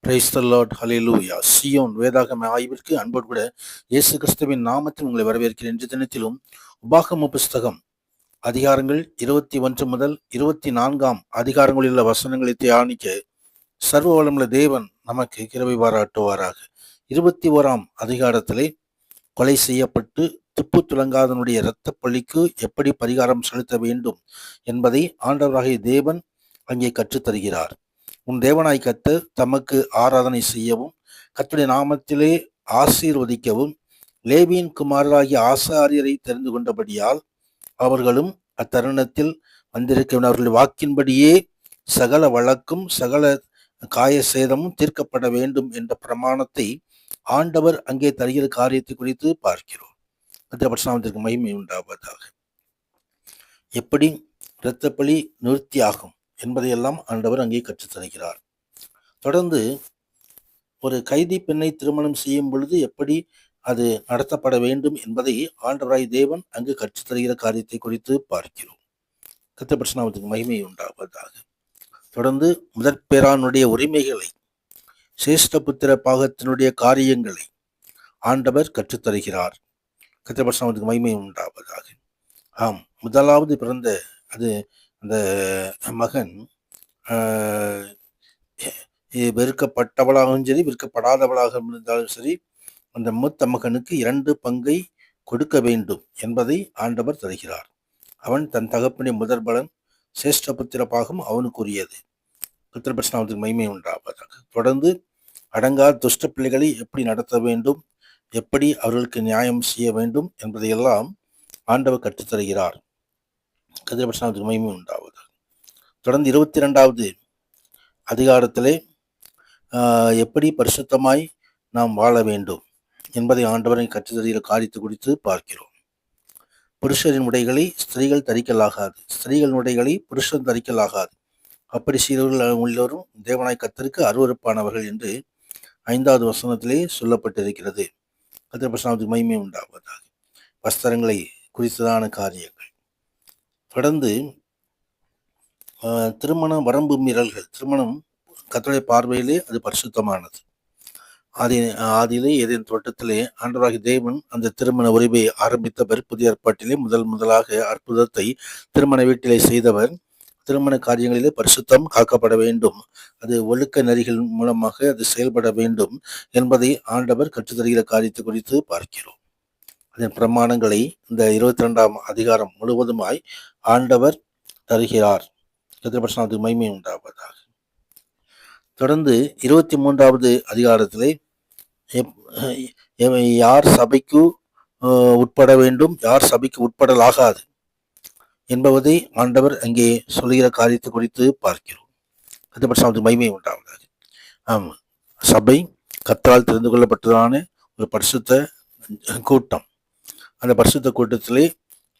Praise the Lord, hallelujah. Zion வேதாகம ஆய்விற்கு அன்போடு கூட இயேசு கிறிஸ்துவின் நாமத்தில் உங்களை வரவேற்கிறேன். இன்று தினத்திலும் உபாகம புஸ்தகம் அதிகாரங்கள் 21 முதல் 24 அதிகாரங்களில் உள்ள வசனங்களை தியானிக்க சர்வ வல்லமையுள்ள தேவன் நமக்கு கிருபை பாராட்டுவாராக. 21 அதிகாரத்திலே கொலை செய்யப்பட்டு துப்பு துலங்காதனுடைய இரத்த பழிக்கு எப்படி பரிகாரம் செலுத்த வேண்டும் என்பதை ஆண்டவராகிய தேவன் அங்கே கற்றுத்தருகிறார். உன் தேவனாய் கர்த்தர் தமக்கு ஆராதனை செய்யவும் கர்த்தருடைய நாமத்திலே ஆசீர்வதிக்கவும் லேவியின் குமாரராகிய ஆசாரியரை தெரிந்து கொண்டபடியால் அவர்களும் அத்தருணத்தில் வந்திருக்கும் அவர்களுடைய வாக்கின்படியே சகல வழக்கும் சகல காய சேதமும் தீர்க்கப்பட வேண்டும் என்ற பிரமாணத்தை ஆண்டவர் அங்கே தருகிற காரியத்தை குறித்து பார்க்கிறோம். கர்த்தருக்கு மகிமை உண்டாவதாக. எப்படி இரத்தப்பழி நிவர்த்தியாகும் என்பதையெல்லாம் ஆண்டவர் அங்கே கற்றுத்தருகிறார். தொடர்ந்து ஒரு கைதி பெண்ணை திருமணம் செய்யும் பொழுது எப்படி அது நடத்தப்பட வேண்டும் என்பதை ஆண்டவராய் தேவன் அங்கு கற்றுத்தருகிற காரியத்தை குறித்து பார்க்கிறோம். கர்த்தருக்கு மகிமை உண்டாவதாக. தொடர்ந்து முதற் பேரானுடைய உரிமைகளை, சேஷ்டபுத்திர பாகத்தினுடைய காரியங்களை ஆண்டவர் கற்றுத்தருகிறார். கர்த்தருக்கு மகிமை உண்டாவதாக. முதலாவது பிறந்த அந்த மகன் வெறுக்கப்பட்டவளாகவும் சரி வெறுக்கப்படாதவளாக இருந்தாலும் சரி அந்த மூத்த மகனுக்கு 2 பங்கை கொடுக்க வேண்டும் என்பதை ஆண்டவர் தருகிறார். அவன் தன் தகப்பனின் முதற் பலன் சேஷ்டபுத்திர பாகம் அவனுக்குரியது. கர்த்தருக்கு மகிமை உண்டாவதாக. தொடர்ந்து அடங்காத துஷ்ட பிள்ளைகளை எப்படி நடத்த வேண்டும், எப்படி அவர்களுக்கு நியாயம் செய்ய வேண்டும் என்பதையெல்லாம் ஆண்டவர் கற்றுத்தருகிறார். கர்த்தருக்கு மகிமை உண்டாவது. தொடர்ந்து 22வது அதிகாரத்திலே எப்படி பரிசுத்தமாய் நாம் வாழ வேண்டும் என்பதை ஆண்டவரை கற்றுத்தருகிற காரியத்தை குறித்து பார்க்கிறோம். புருஷரின் உடைகளை ஸ்திரீகள் தரிக்கலாகாது, ஸ்திரீகளின் உடைகளை புருஷன் தரிக்கலாகாது. அப்படி செய்தவர்கள் உள்ளவரும் தேவனாய் கர்த்தருக்கு அருவருப்பானவர்கள் என்று 5வது வசனத்திலே சொல்லப்பட்டிருக்கிறது. கர்த்தருக்கு மகிமை உண்டாவதாக. வஸ்திரங்களை குறித்ததான காரியங்கள். தொடர்ந்து திருமண வரம்பு மீறல்கள். திருமணம் கர்த்தருடைய பார்வையிலே அது பரிசுத்தமானது. ஆதியிலே ஏதேன் தோட்டத்திலே ஆண்டவராகிய தேவன் அந்த திருமண உரிமை ஆரம்பித்தவர். புதிய ஏற்பாட்டிலே முதலாக அற்புதத்தை திருமண வீட்டிலே செய்தவர். திருமண காரியங்களிலே பரிசுத்தம் காக்கப்பட வேண்டும், அது ஒழுக்க நெறிகள் மூலமாக அது செயல்பட வேண்டும் என்பதை ஆண்டவர் கற்றுத்தருகிற காரியத்தை குறித்து பார்க்கிறோம். அதன் பிரமாணங்களை இந்த 22ஆம் அதிகாரம் முழுவதுமாய் ஆண்டவர் தருகிறார். கர்த்தருக்கு மகிமை உண்டாவதாக. தொடர்ந்து 23வது அதிகாரத்திலே யார் சபைக்கு உட்பட வேண்டும், யார் சபைக்கு உட்படலாகாது என்பதை ஆண்டவர் அங்கே சொல்லுகிற காரியத்தை குறித்து பார்க்கிறோம். கர்த்தருக்கு மகிமை உண்டாவதாக. சபை கர்த்தரால் தெரிந்து கொள்ளப்பட்டதான ஒரு பரிசுத்த கூட்டம். அந்த பரிசுத்த கூட்டத்திலே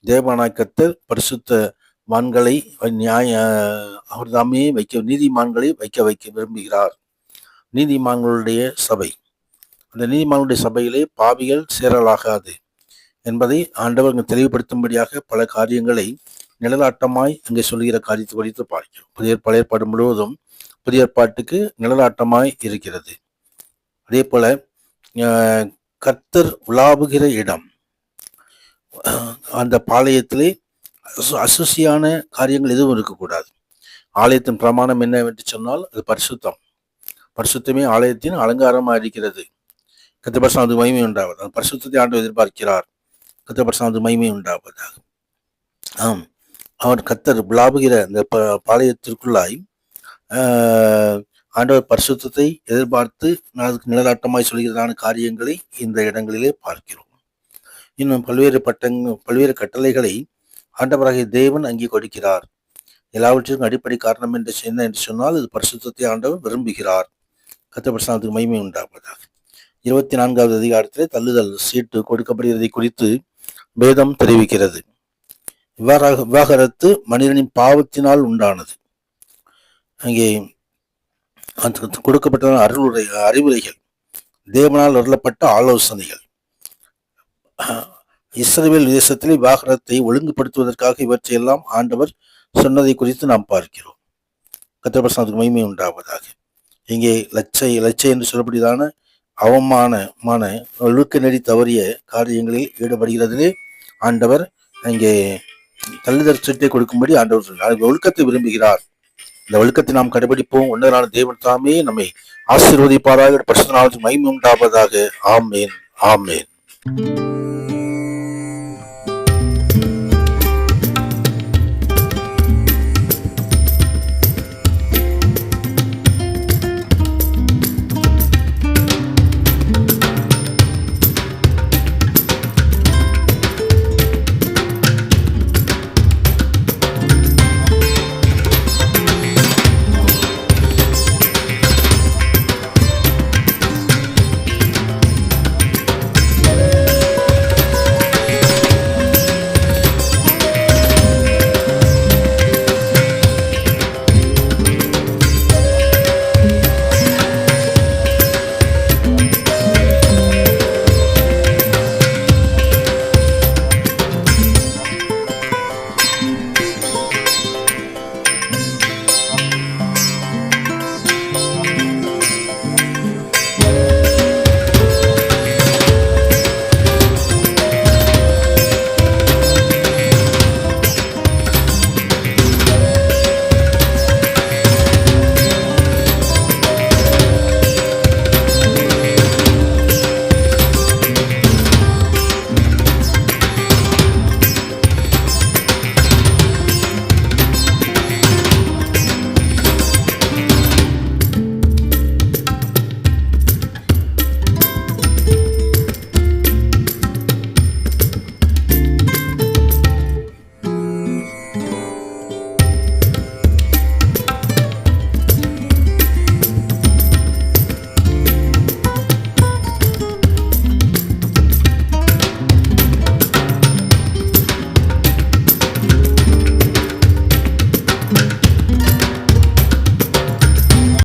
தேவனாய் கர்த்தர் பரிசுத்த மான்களை அவர் தாமே நீதிமான்களை வைக்க விரும்புகிறார். நீதிமான்களுடைய சபை, அந்த நீதிமான்களுடைய சபையிலே பாவிகள் சேரலாகாது என்பதை ஆண்டவர் அங்கு தெளிவுபடுத்தும்படியாக பல காரியங்களை நிழலாட்டமாய் அங்கே சொல்கிற காரியத்தை குறித்து பார்க்கிறோம். பழைய ஏற்பாடு முழுவதும் புதிய ஏற்பாட்டுக்கு நிழலாட்டமாய் இருக்கிறது. அதே போல கர்த்தர் உலாவுகிற இடம். அந்த பாளையத்திலே அசுசியான காரியங்கள் எதுவும் இருக்கக்கூடாது. ஆலயத்தின் பிரமாணம் என்னவென்று சொன்னால் அது பரிசுத்தம். பரிசுத்தமே ஆலயத்தின் அலங்காரமாக இருக்கிறது. கர்த்தர் பரிசுத்தத்துக்கு மகிமை உண்டாவது. அந்த பரிசுத்தத்தை ஆண்டவர் எதிர்பார்க்கிறார். கர்த்தர் பரிசுத்தத்துக்கு மகிமை உண்டாவதாக. ஆம், அவர் கர்த்தர் உலாவுகிற இந்த பாளையத்திற்குள்ளாய் ஆண்டவர் பரிசுத்தத்தை எதிர்பார்த்து அதுக்கு நிலநாட்டமாய் சொல்கிறதான காரியங்களை இந்த இடங்களிலே பார்க்கிறோம். இன்னும் பல்வேறு கட்டளைகளை ஆண்டவராகிய தேவன் அங்கே கொடுக்கிறார். எல்லாவற்றிற்கும் அடிப்படை காரணம் என்ன என்று சொன்னால் இது பரிசுத்தத்தை ஆண்டவர் விரும்புகிறார். கர்த்தர் பரிசுத்தத்துக்கு மகிமை உண்டாவதாக. 24வது அதிகாரத்திலே தள்ளுதல் சீட்டு கொடுக்கப்படுவதை குறித்து வேதம் தெரிவிக்கிறது. விவாகரத்து மனிதனின் பாவத்தினால் உண்டானது. அங்கே கொடுக்கப்பட்ட அறிவுரைகள், தேவனால் அருளப்பட்ட ஆலோசனைகள். இஸ்ரவேல் தேசத்திலே விவாகரத்தை ஒழுங்குபடுத்துவதற்காக இவற்றையெல்லாம் ஆண்டவர் சொன்னதை குறித்து நாம் பார்க்கிறோம். கர்த்தர் பரிசுத்தத்துக்கு மகிமை உண்டாவதாக. இங்கே லச்சை என்று சொல்லக்கூடியதான அவமானமான ஒழுக்க நெறி தவறிய காரியங்களில் ஈடுபடுகிறதிலே ஆண்டவர் இங்கே தள்ளுதல் சீட்டை கொடுக்கும்படி ஆண்டவர் சொன்னார். ஒழுக்கத்தை விரும்புகிறார். இந்த ஒழுக்கத்தை நாம் கடைபிடிப்போம். உன்னதனான தேவன் தாமே நம்மை ஆசீர்வதிப்பாராக. பரிசுத்த நாமத்துக்கு மகிமை உண்டாவதாக. ஆமேன், ஆமேன்.